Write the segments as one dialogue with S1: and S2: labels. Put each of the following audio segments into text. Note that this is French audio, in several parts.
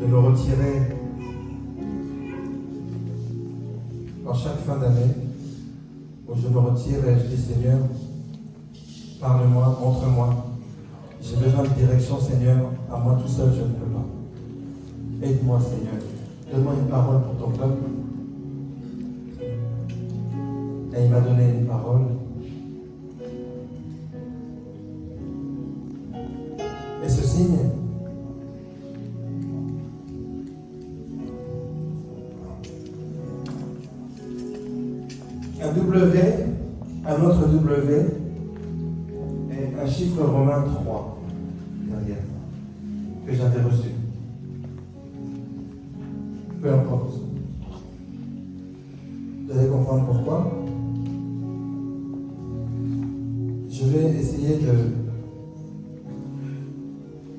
S1: de me retirer dans chaque fin d'année, où je me retire et je dis Seigneur, parle-moi, montre-moi. J'ai besoin de direction, Seigneur. À moi tout seul, je ne peux pas. Aide-moi, Seigneur. Donne-moi une parole pour ton peuple. Et il m'a donné une parole. Et ce signe, un W, un autre W, et un chiffre romain 3 derrière, que j'avais reçu. Peu importe. Vous allez comprendre pourquoi. Je vais essayer de...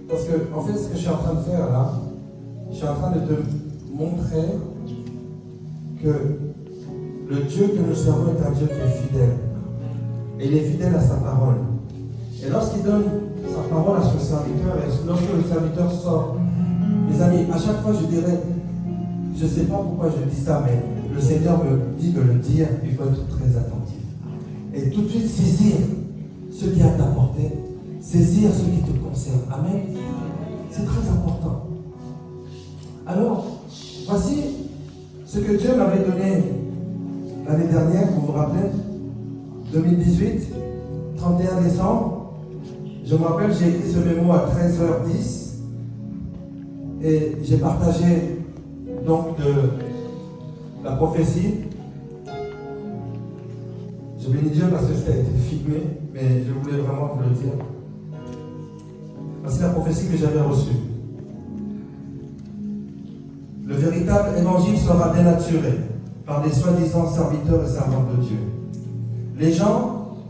S1: Parce que, en fait, ce que je suis en train de faire là, je suis en train de te montrer que le Dieu que nous servons est un Dieu qui est fidèle. Et il est fidèle à sa parole. Et lorsqu'il donne sa parole à son serviteur, et lorsque le serviteur sort, mes amis, à chaque fois je dirais, je ne sais pas pourquoi je dis ça, mais le Seigneur me dit de le dire, il faut être très attentif. Et tout de suite saisir ce qui est à ta portée, saisir ce qui te concerne. Amen. C'est très important. Alors, voici ce que Dieu m'avait donné l'année dernière, vous vous rappelez, 2018, 31 décembre. Je me rappelle, j'ai écrit ce mémo à 13h10 et j'ai partagé donc de la prophétie. Je bénis Dieu parce que ça a été filmé, mais je voulais vraiment vous le dire. C'est la prophétie que j'avais reçue. Le véritable évangile sera dénaturé par des soi-disant serviteurs et servantes de Dieu. Les gens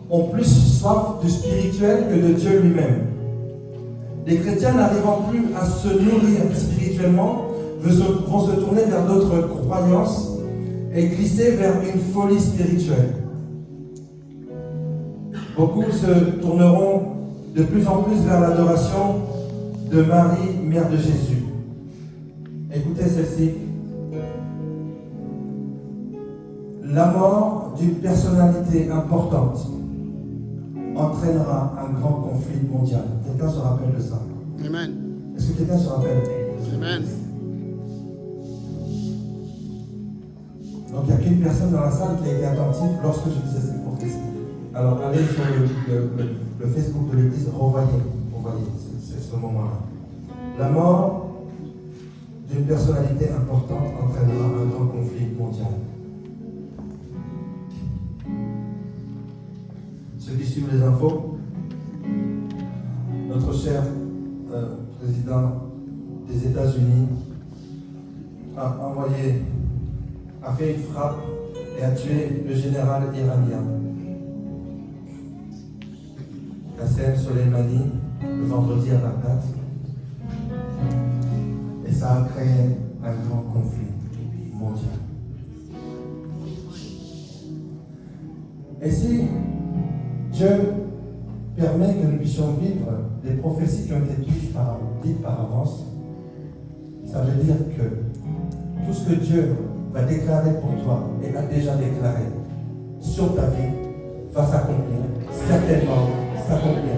S1: ont plus soif du spirituel que de Dieu lui-même. Les chrétiens n'arrivant plus à se nourrir spirituellement vont se tourner vers d'autres croyances et glisser vers une folie spirituelle. Beaucoup se tourneront de plus en plus vers l'adoration de Marie, mère de Jésus. Écoutez celle-ci. La mort d'une personnalité importante entraînera un grand conflit mondial. Quelqu'un se rappelle de ça?
S2: Amen.
S1: Est-ce que quelqu'un se rappelle?
S2: Amen.
S1: Donc il n'y a qu'une personne dans la salle qui a été attentive lorsque je disais cette prophétie. Alors allez sur le Facebook de l'église, revoyez ce moment-là. La mort d'une personnalité importante entraînera un grand conflit mondial. Ceux qui suivent les infos, notre cher président des États-Unis a fait une frappe et a tué le général iranien Qassem Soleimani le vendredi à Bagdad. Et ça a créé un grand conflit mondial. Et si Dieu permet que nous puissions vivre les prophéties qui ont été dites par avance, ça veut dire que tout ce que Dieu va déclarer pour toi et l'a déjà déclaré sur ta vie va s'accomplir, certainement s'accomplir.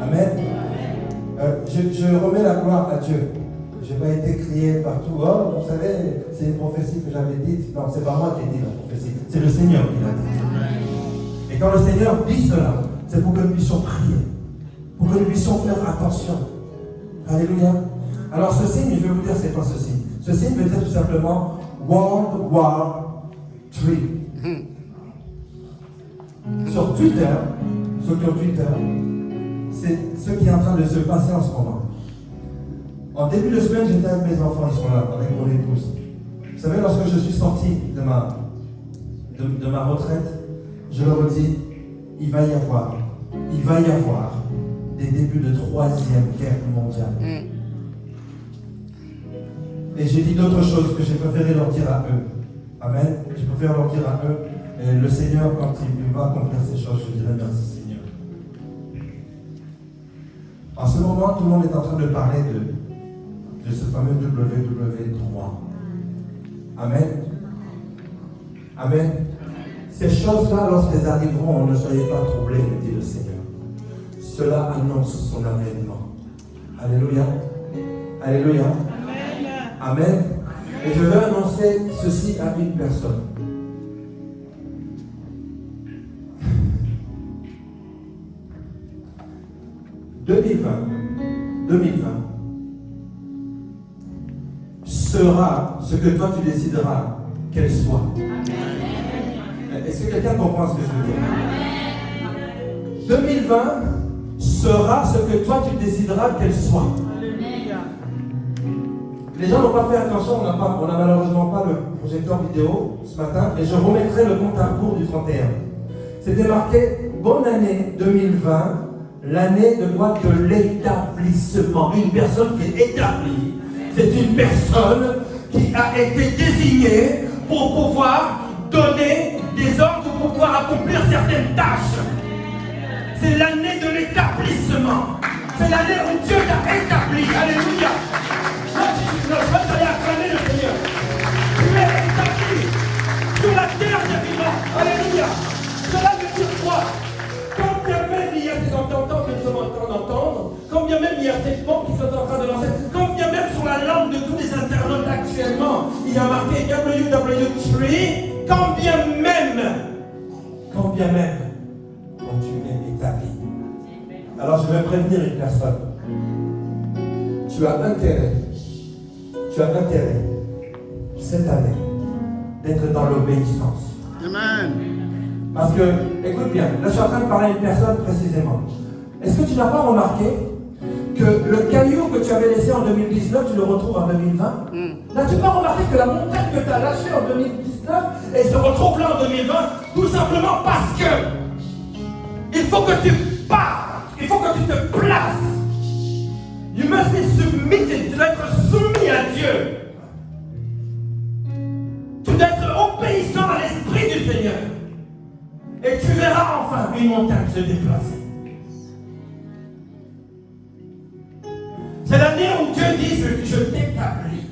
S1: Amen. Je remets la gloire à Dieu. Je n'ai pas été crié partout. Oh, vous savez, c'est une prophétie que j'avais dite. Non, c'est pas moi qui ai dit la prophétie, c'est le Seigneur qui l'a dit. Et quand le Seigneur dit cela, c'est pour que nous puissions prier, pour que nous puissions faire attention. Alléluia. Alors ce signe, je vais vous dire c'est quoi ce signe. Ce signe veut dire tout simplement World War III. Sur Twitter, ceux qui ont Twitter, c'est ce qui est en train de se passer en ce moment. En début de semaine, j'étais avec mes enfants, ils sont là, avec mon épouse. Vous savez, lorsque je suis sorti de ma retraite, je leur ai dit, il va y avoir des débuts de 3e guerre mondiale. Et j'ai dit d'autres choses que j'ai préféré leur dire à eux. Amen. Je préfère leur dire à eux. Et le Seigneur, quand il va accomplir ces choses, je dirai merci Seigneur. En ce moment, tout le monde est en train de parler de ce fameux WW3. Amen. Amen. Ces choses-là, lorsqu'elles arriveront, ne soyez pas troublés, me dit le Seigneur. Cela annonce son avènement. Alléluia. Alléluia. Amen. Amen. Et je veux annoncer ceci à une personne. « 2020 sera ce que toi tu décideras qu'elle soit. » Est-ce que quelqu'un comprend ce que je veux dire? 2020 sera ce que toi tu décideras qu'elle soit. Les gens n'ont pas fait attention, on n'a malheureusement pas le projecteur vidéo ce matin, et je remettrai le compte à rebours du 31. C'était marqué « Bonne année 2020 ». L'année de quoi? De l'établissement. Une personne qui est établie, c'est une personne qui a été désignée pour pouvoir donner des ordres, pour pouvoir accomplir certaines tâches. C'est l'année de l'établissement. C'est l'année où Dieu t'a établi. Alléluia. Moi, je vais t'aller acclamer le Seigneur. Tu es établi sur la terre des vivants. Alléluia. Cela veut dire quoi? Quand bien même il y a des entendants que nous sommes en train d'entendre, quand bien même il y a ces mots qui sont en train de lancer, quand bien même sur la langue de tous les internautes actuellement, il y a marqué WW3, quand bien même, quand tu es établi. Alors je vais prévenir une personne. Tu as intérêt, cette année, d'être dans l'obéissance.
S2: Amen.
S1: Parce que, écoute bien, là je suis en train de parler à une personne précisément. Est-ce que tu n'as pas remarqué que le caillou que tu avais laissé en 2019, tu le retrouves en 2020? N'as-tu pas remarqué que la montagne que tu as lâchée en 2019, elle se retrouve là en 2020? Tout simplement parce que il faut que tu partes, il faut que tu te places. You must be submitted, tu dois être soumis à Dieu. Tu dois être obéissant à l'Esprit du Seigneur. Et tu verras enfin une montagne se déplacer. C'est l'année où Dieu dit je t'établis.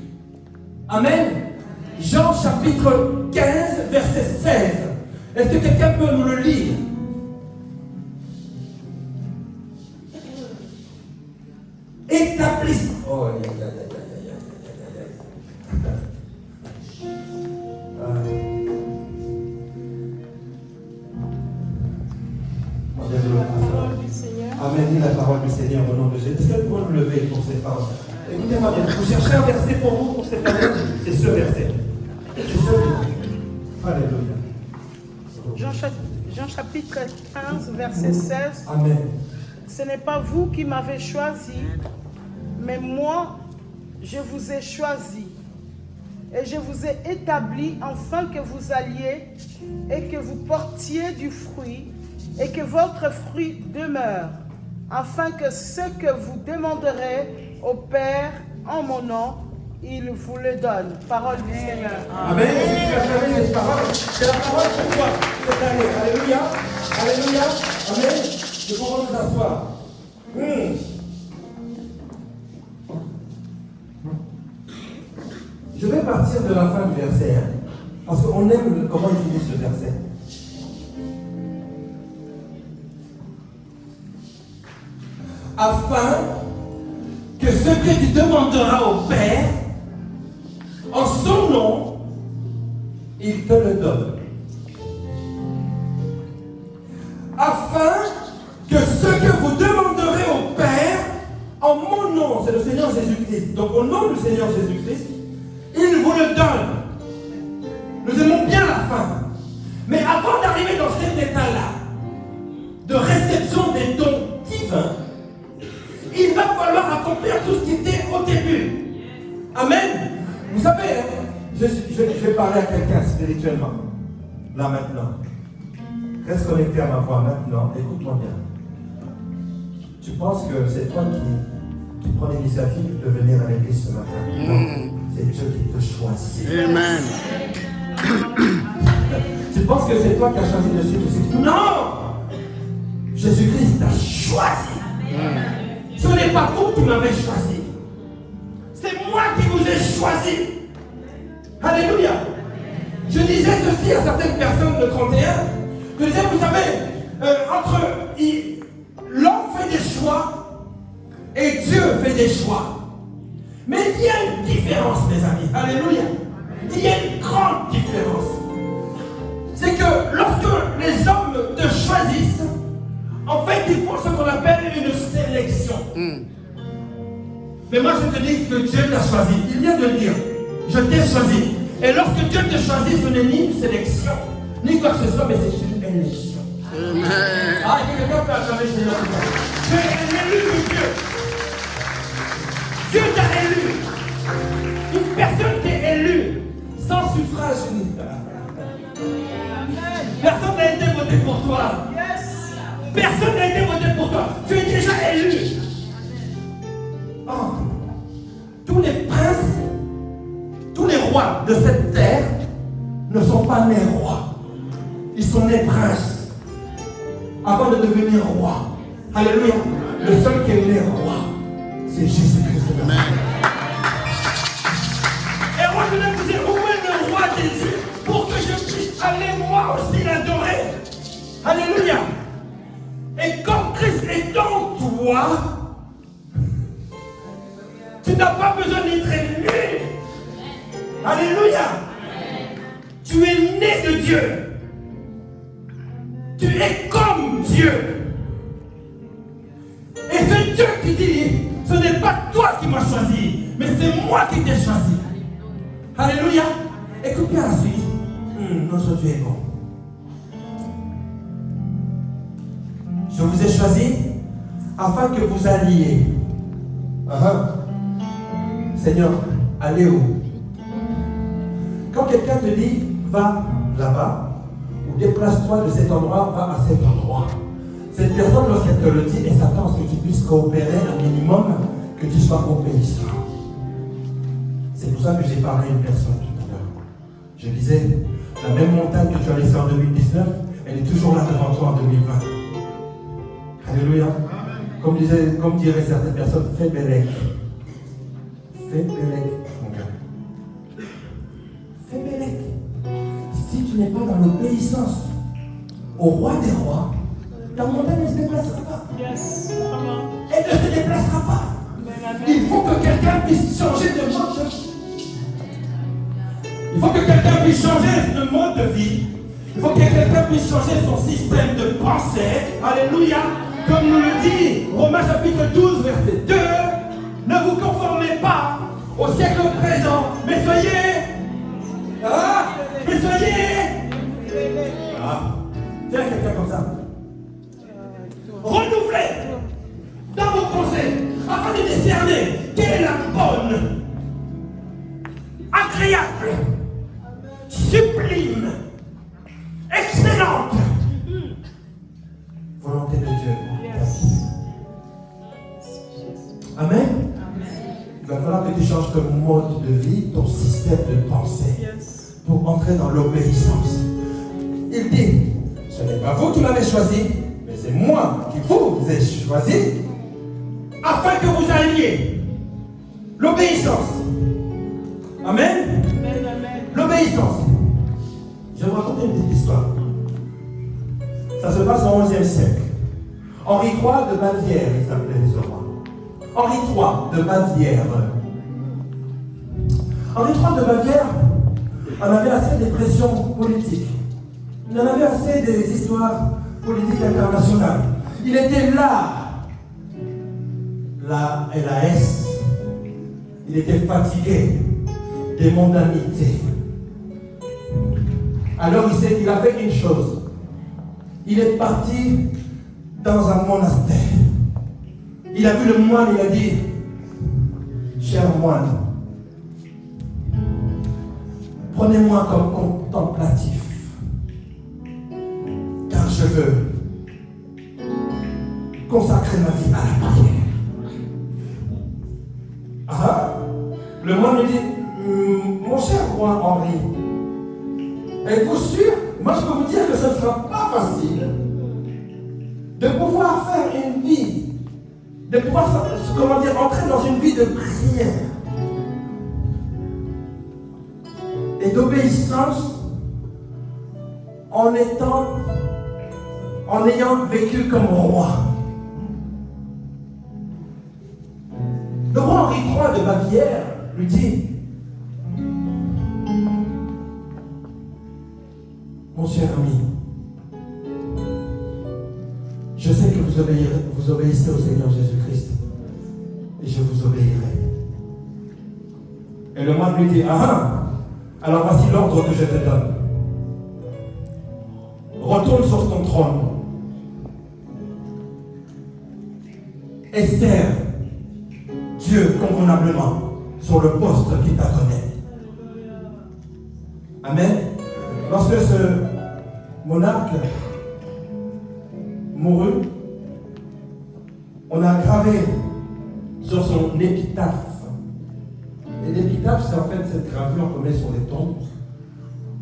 S1: Amen. Jean chapitre 15, verset 16. Est-ce que quelqu'un peut nous le lire? Établissement. Oh, Amen, dit la parole du Seigneur au nom de Jésus. Est-ce que vous pouvez nous lever pour ces paroles? Écoutez-moi bien, vous cherchez un verset pour vous pour cette année, c'est ce verset. C'est ce. Alléluia.
S3: Jean chapitre 15, verset 16.
S1: Amen.
S3: Ce n'est pas vous qui m'avez choisi, mais moi, je vous ai choisi. Et je vous ai établi afin que vous alliez et que vous portiez du fruit et que votre fruit demeure, afin que ce que vous demanderez au Père en mon nom, il vous le donne. Parole du Seigneur.
S1: Amen. Si tu as jamais cette parole, c'est la parole pour toi cette année. Alléluia. Alléluia. Amen. Nous pouvons nous asseoir. Je vais partir de la fin du verset, parce qu'on aime comment il finit ce verset. Afin que ce que tu demanderas au Père, en son nom, il te le donne. Afin que ce que vous demanderez au Père, en mon nom, c'est le Seigneur Jésus-Christ. Donc au nom du Seigneur Jésus-Christ, il vous le donne. Nous aimons bien la fin. Mais avant d'arriver dans cet état-là, de réception des dons divins, il va falloir accomplir tout ce qui était au début. Amen. Vous savez, je vais parler à quelqu'un spirituellement. Là maintenant. Reste connecté à ma voix maintenant. Écoute-moi bien. Tu penses que c'est toi qui prends l'initiative de venir à l'église ce matin? Non. C'est Dieu qui te choisit.
S2: Amen.
S1: Tu penses que c'est toi qui as choisi de suivre Jésus-Christ? Non! Jésus-Christ t'a choisi. Ce n'est pas vous qui m'avez choisi. C'est choisi. Alléluia. Je disais ceci à certaines personnes de 31. Je disais, vous savez, l'homme fait des choix et Dieu fait des choix. Mais il y a une différence, mes amis. Alléluia. Il y a une grande différence. C'est que lorsque les hommes te choisissent, en fait, ils font ce qu'on appelle une sélection. Mais moi, je te dis que Dieu t'a choisi. Il vient de le dire. Je t'ai choisi. Et lorsque Dieu te choisit, ce n'est ni une sélection, ni quoi que ce soit, mais c'est une élection.
S2: Amen.
S1: Ah, quelqu'un peut acclamer Seigneur. Tu es un élu de Dieu. Dieu t'a élu. Une personne qui est élue sans suffrage unique. Personne n'a été voté pour toi. Personne n'a été voté pour toi. Tu es déjà élu. Oh. Tous les princes, tous les rois de cette terre ne sont pas nés rois. Ils sont nés princes avant de devenir roi. Alléluia. Le seul qui est né roi, c'est Jésus-Christ. Et moi je vais vous dire, où est le roi Jésus pour que je puisse aller moi aussi l'adorer. Alléluia. Et comme Christ est en toi, tu n'as pas besoin d'être élu. Alléluia. Tu es né de Dieu. Tu es comme Dieu. Et c'est Dieu qui dit, ce n'est pas toi qui m'as choisi, mais c'est moi qui t'ai choisi. Alléluia. Écoute bien la suite. Notre Dieu est bon. Je vous ai choisi afin que vous alliez. Seigneur, allez où? Quand quelqu'un te dit, va là-bas, ou déplace-toi de cet endroit, va à cet endroit. Cette personne, lorsqu'elle te le dit, elle s'attend à ce que tu puisses coopérer un minimum, que tu sois obéissant. C'est pour ça que j'ai parlé à une personne tout à l'heure. Je disais, la même montagne que tu as laissée en 2019, elle est toujours là devant toi en 2020. Alléluia. Comme diraient certaines personnes, fais Bélec. Fais Bélec, mon gars. Fais Bélec. Si tu n'es pas dans l'obéissance au roi des rois, ta montagne ne se déplacera pas. Elle ne se déplacera pas. Il faut que quelqu'un puisse changer de mode de vie. Il faut que quelqu'un puisse changer de mode de vie. Il faut que quelqu'un puisse changer son système de pensée. Alléluia. Comme nous le dit Romains chapitre 12, verset 2. Ne vous conformez pas au siècle présent, mais soyez. Mais soyez. Tiens quelqu'un comme ça. Renouvelez dans vos pensées afin de discerner quelle est la bonne, agréable, sublime, excellente volonté de Dieu. Amen. Il va falloir que tu changes ton mode de vie, ton système de pensée pour entrer dans l'obéissance. Il dit, ce n'est pas vous qui m'avez choisi, mais c'est moi qui vous ai choisi afin que vous alliez. L'obéissance. Amen. L'obéissance. Je vais vous raconter une petite histoire. Ça se passe au XIe siècle. Henri III de Bavière, il s'appelait ce roi. Henri III de Bavière. Henri III de Bavière en avait assez des pressions politiques. Il en avait assez des histoires politiques internationales. Il était là, la LAS. Il était fatigué des mondanités. Alors il a fait une chose. Il est parti dans un monastère. Il a vu le moine, il a dit, cher moine, prenez-moi comme contemplatif, car je veux consacrer ma vie à la prière. Le moine lui dit, mon cher roi Henri, êtes-vous sûr? Moi je peux vous dire que ce ne sera pas facile de pouvoir faire une vie, de pouvoir, entrer dans une vie de prière. et d'obéissance en ayant vécu comme roi. Le roi Henri III de Bavière lui dit: mon cher ami, je sais que vous obéissez au Seigneur Jésus-Christ et je vous obéirai. Et le moine lui dit: alors voici l'ordre que je te donne. Retourne sur ton trône et sers Dieu convenablement sur le poste qu'il t'a donné. Amen. Lorsque ce monarque mourut, on a gravé sur son épitaphe. Et l'épitaphe, c'est en fait cette gravure qu'on met sur les tombes.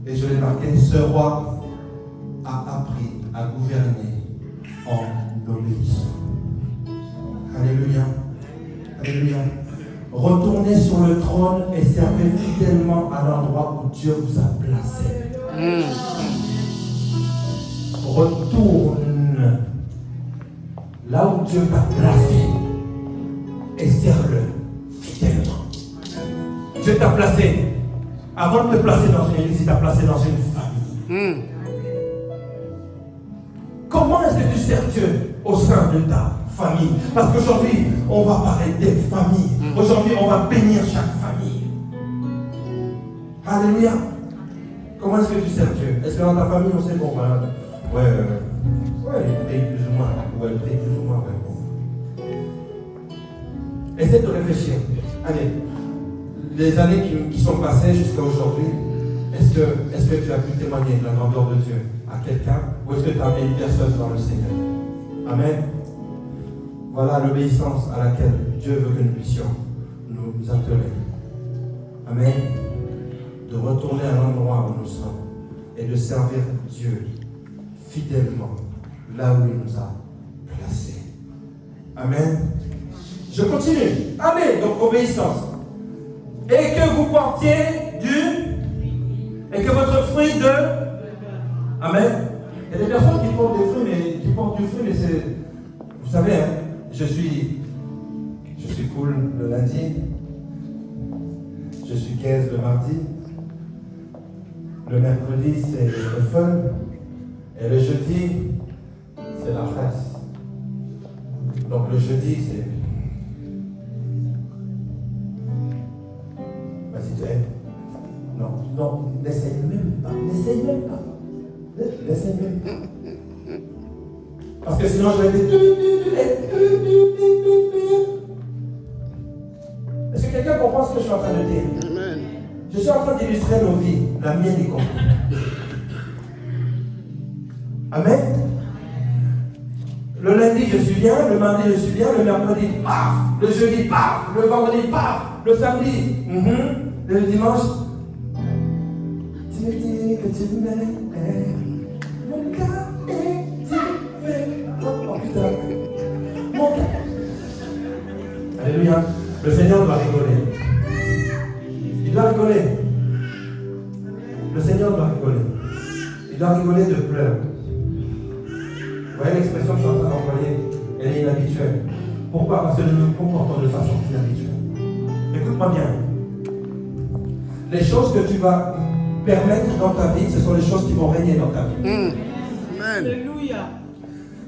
S1: Et je l'ai marqué: ce roi a appris à gouverner en obéissant. Alléluia. Alléluia. Retournez sur le trône et servez fidèlement à l'endroit où Dieu vous a placé. Retourne là où Dieu t'a placé et serve-le fidèlement. Dieu t'a placé. Avant de te placer dans une église, il t'a placé dans une famille. Comment est-ce que tu sers Dieu au sein de ta famille? Parce qu'aujourd'hui, on va parler des familles. Aujourd'hui, on va bénir chaque famille. Alléluia. Comment est-ce que tu sers Dieu? Est-ce que dans ta famille, on sait, bon, voilà, il paye plus ou moins, il paye plus ou moins, Essaie de réfléchir. Allez, les années qui sont passées jusqu'à aujourd'hui, est-ce que tu as pu témoigner de la grandeur de Dieu à quelqu'un, ou est-ce que tu as amené une personne dans le Seigneur? Amen. Voilà l'obéissance à laquelle Dieu veut que nous puissions nous atteler. Amen. De retourner à l'endroit où nous sommes et de servir Dieu fidèlement là où il nous a placés. Amen. Je continue. Amen. Donc obéissance. Et que vous portiez et que votre fruit de... Amen. Il y a des personnes qui portent des fruits, mais c'est... Vous savez, hein, je suis cool le lundi, je suis gaze le mardi, le mercredi c'est le fun, et le jeudi c'est la fesse. Donc le jeudi c'est... Vas-y, tu aimes. Non, n'essaye même pas. N'essaye même pas. Parce que sinon je vais dire... Est-ce que quelqu'un comprend ce que je suis en train de dire? Amen. Je suis en train d'illustrer nos vies, la mienne y compris. Amen. Le lundi je suis bien, le mardi je suis bien, le mercredi paf, le jeudi paf, le vendredi paf, le samedi, le dimanche. Tu dis que tu m'aimes, mon cœur est différent. Oh putain, mon cœur. Alléluia. Le Seigneur doit rigoler. Il doit rigoler. Le Seigneur doit rigoler. Il doit rigoler de pleurs. Vous voyez l'expression que je suis en train d'employer? Elle est inhabituelle. Pourquoi? Parce que nous nous comportons de façon inhabituelle. Écoute-moi bien. Les choses que tu vas permettre dans ta vie, ce sont les choses qui vont régner dans ta vie. Amen.
S3: Alléluia.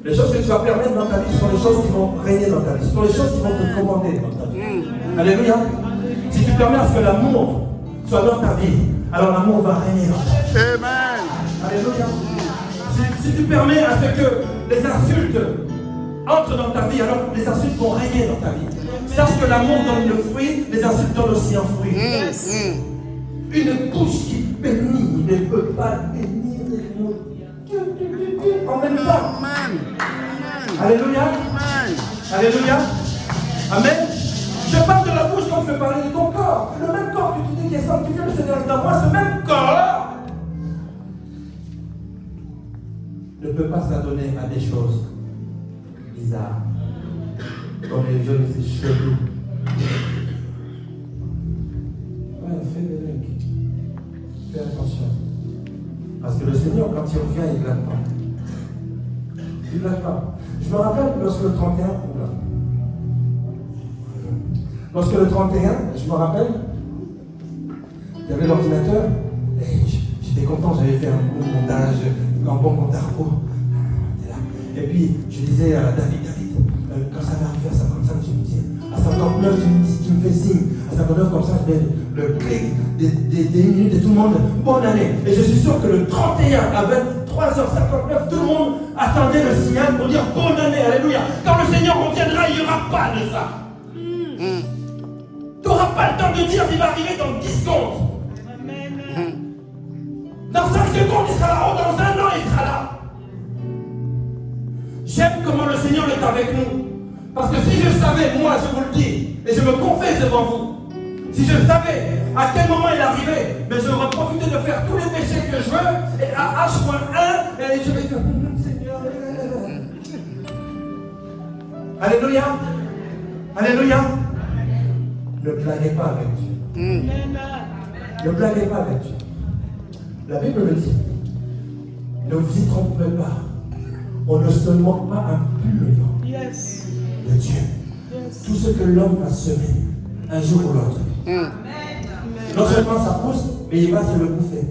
S1: Les choses que tu vas permettre dans ta vie, ce sont les choses qui vont régner dans ta vie. Ce sont les choses qui vont te commander dans ta vie. Alléluia. Si tu permets à ce que l'amour soit dans ta vie, alors l'amour va régner dans ta vie. Amen. Alléluia. Si tu permets à ce que les insultes entrent dans ta vie, alors les insultes vont régner dans ta vie. Sache que l'amour donne le fruit, les insultes donnent aussi un fruit. Une bouche qui bénit ne peut pas bénir les mots. En même temps. Alléluia. Alléluia. Amen. Je parle de la bouche quand je veux parler de ton corps. Le même corps que tu dis qui est sanctifié, le Seigneur est dans moi, ce même corps ne peut pas s'adonner à des choses bizarres. Comme les jeunes, c'est chelou. Ouais, fais attention. Parce que le Seigneur, quand il revient, il ne blague pas. Il ne blague pas. Je me rappelle lorsque le 31, je me rappelle, il y avait l'ordinateur, et j'étais content, j'avais fait un bon montage, un bon montage. Et puis, je disais à David, quand ça va arriver à 55, tu me dis, à 59, tu me fais signe, à 59, comme ça, je mets le clic des minutes de tout le monde, bonne année. Et je suis sûr que le 31 à 23h59, tout le monde attendait le signal pour dire bonne année, alléluia. Quand le Seigneur reviendra, il n'y aura pas de ça. Tu n'auras pas le temps de dire qu'il va arriver dans 10 secondes. Amen. Dans 5 secondes, il sera là. Dans 1 an, il sera là. J'aime comment le Seigneur est avec nous. Parce que si je savais, moi je vous le dis, et je me confesse devant vous, si je savais à quel moment il arrivait, mais je vais profiter de faire tous les péchés que je veux, et à H-1, et je vais dire, Seigneur, alléluia, alléluia. Ne blaguez pas avec Dieu. Ne blaguez pas avec Dieu. La Bible le dit. Ne vous y trompez pas. On ne se moque pas impunément de Dieu. Tout ce que l'homme va semer, un jour ou l'autre. Non seulement ça pousse, mais il va se le bouffer.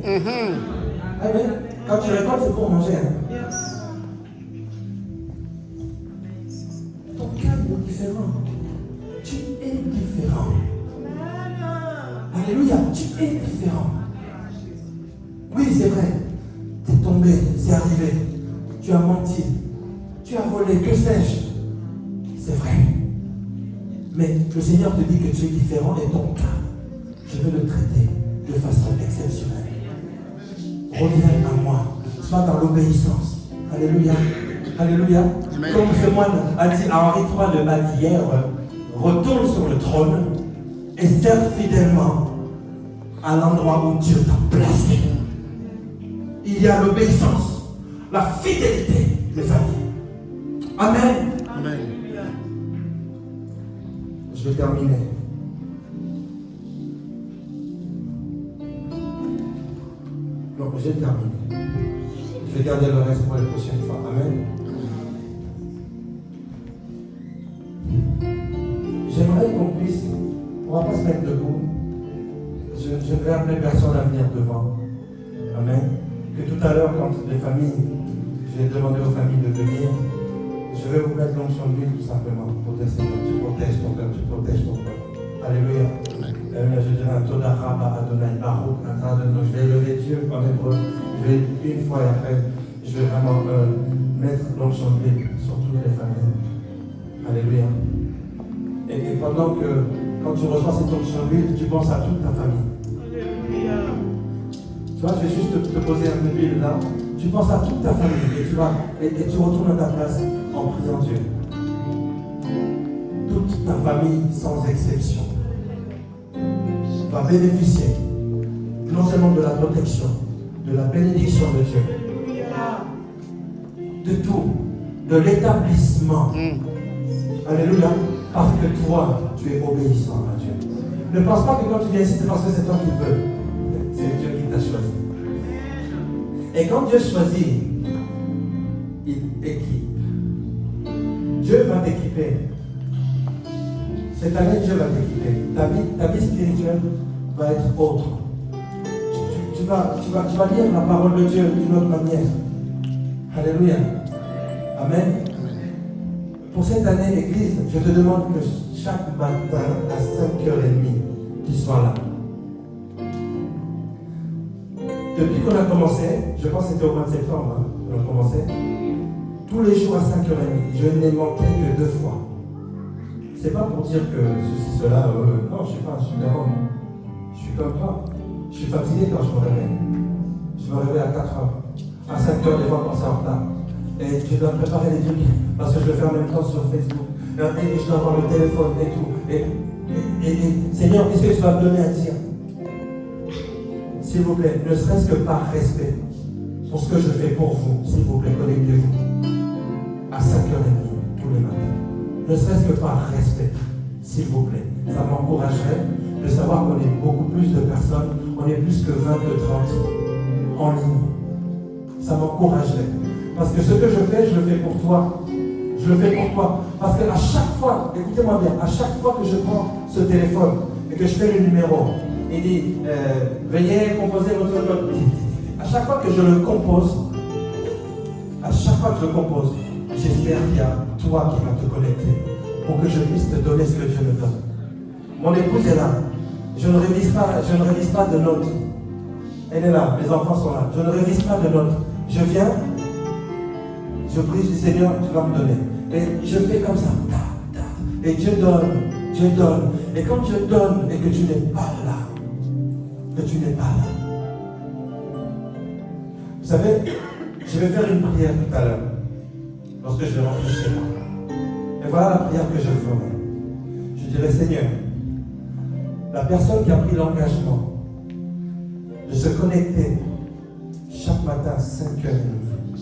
S1: Amen. Quand tu récoltes, c'est pour manger. Ton cas est différent. Tu es différent. Alléluia, tu es différent. Oui, c'est vrai. Tu es tombé, c'est arrivé. Tu as menti, tu as volé, que sais-je? C'est vrai. Mais le Seigneur te dit que tu es différent et ton cas, je vais le traiter de façon exceptionnelle. Reviens à moi, sois dans l'obéissance. Alléluia. Alléluia. Amen. Comme ce moine a dit à Henri III de Bavière, retourne sur le trône et serve fidèlement à l'endroit où Dieu t'a placé. Il y a l'obéissance, la fidélité, mes amis. Amen. Amen. Je vais terminer. Donc, j'ai terminé. Je vais garder le reste pour la prochaine fois. Amen. J'aimerais qu'on puisse, on ne va pas se mettre debout. Je ne vais appeler personne à venir devant. Amen. Que tout à l'heure, quand les familles, je vais demander aux familles de venir, je vais vous mettre l'onction d'huile tout simplement pour te Seigneur. Tu protèges ton peuple, tu protèges ton peuple. Alléluia. Alléluia. Je dirais un Toda Rabba Adonai Baruch. Je vais lever Dieu en hébreu. Je vais une fois et après, je vais vraiment mettre l'onction d'huile sur toutes les familles. Alléluia. Et pendant que, quand tu reçois cette onction d'huile, tu penses à toute ta famille. Alléluia. Tu vois, je vais juste te poser un peu d'huile là. Tu penses à toute ta famille et tu retournes à ta place en priant Dieu. Toute ta famille, sans exception, va bénéficier non seulement de la protection, de la bénédiction de Dieu, de tout, de l'établissement. Alléluia. Parce que toi, tu es obéissant à Dieu. Ne pense pas que quand tu viens ici, c'est parce que c'est toi qui veux. C'est Dieu qui t'a choisi. Et quand Dieu choisit, il équipe. Dieu va t'équiper. Cette année, Dieu va t'équiper. Ta vie spirituelle va être autre. Tu vas lire la parole de Dieu d'une autre manière. Alléluia. Amen. Pour cette année, Église, je te demande que chaque matin à 5h30, tu sois là. Depuis qu'on a commencé, je pense que c'était au mois de septembre qu'on a commencé, tous les jours à 5h30, je n'ai manqué que 2 fois. C'est pas pour dire que ceci, cela, non, je ne suis pas un super homme. Je suis comme toi. Je suis fatigué quand je me réveille. Je me réveille à 4h. À 5h, des fois, quand c'est en retard. Et je dois préparer les trucs parce que je le fais en même temps sur Facebook. Et je dois avoir le téléphone et tout. Et Seigneur, qu'est-ce que tu vas me donner à dire? S'il vous plaît, ne serait-ce que par respect pour ce que je fais pour vous, s'il vous plaît, connectez-vous à 5h30 tous les matins. Ne serait-ce que par respect, s'il vous plaît. Ça m'encouragerait de savoir savoir qu'on est beaucoup plus de personnes, on est plus que 20, que 30 en ligne. Ça m'encouragerait. Parce que ce que je fais pour toi. Je le fais pour toi. Parce qu'à chaque fois, écoutez-moi bien, à chaque fois que je prends ce téléphone et que je fais le numéro, il dit veuillez composer votre code. À chaque fois que je le compose, j'espère qu'il y a toi qui vas te connecter pour que je puisse te donner ce que Dieu me donne. Mon épouse est là. Je ne révise pas de notes. Elle est là, mes enfants sont là. Je ne révise pas de notes. Je viens, je prie, je dis Seigneur, tu vas me donner. Et je fais comme ça. Et Dieu donne. Et quand Dieu donne et que tu n'es pas là, vous savez, je vais faire une prière tout à l'heure, lorsque je vais rentrer chez moi. Et voilà la prière que je ferai. Je dirai Seigneur, la personne qui a pris l'engagement de se connecter chaque matin à 5h30.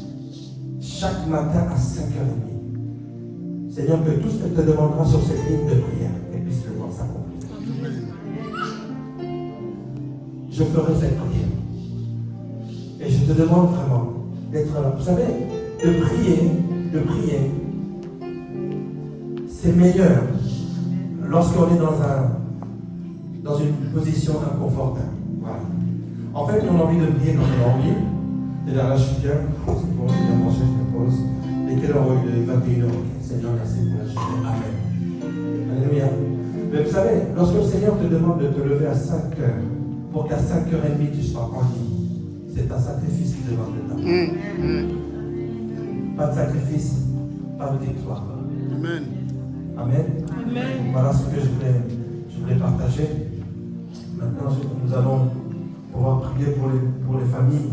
S1: Chaque matin à 5h30. Seigneur, que tout ce qu'elle te demandera sur cette ligne de prière, qu'elle puisse le voir s'accomplir. Je ferai cette prière. Et je te demande vraiment d'être là. Vous savez, de prier, c'est meilleur lorsqu'on est dans une position inconfortable. Voilà. En fait, on a envie de prier quand on a envie. C'est-à-dire là, je suis bien. C'est bon, je viens manger, je me pose. Et quelle heure il est 21h. Seigneur, merci pour la journée. Amen. Alléluia. Mais vous savez, lorsque le Seigneur te demande de te lever à 5h, pour qu'à 5h30 tu sois en ligne, c'est un sacrifice qui demande de ta part. Pas de sacrifice, pas de victoire.
S2: Amen.
S1: Amen.
S3: Amen.
S1: Voilà ce que je voulais partager. Maintenant, nous allons pouvoir prier pour les familles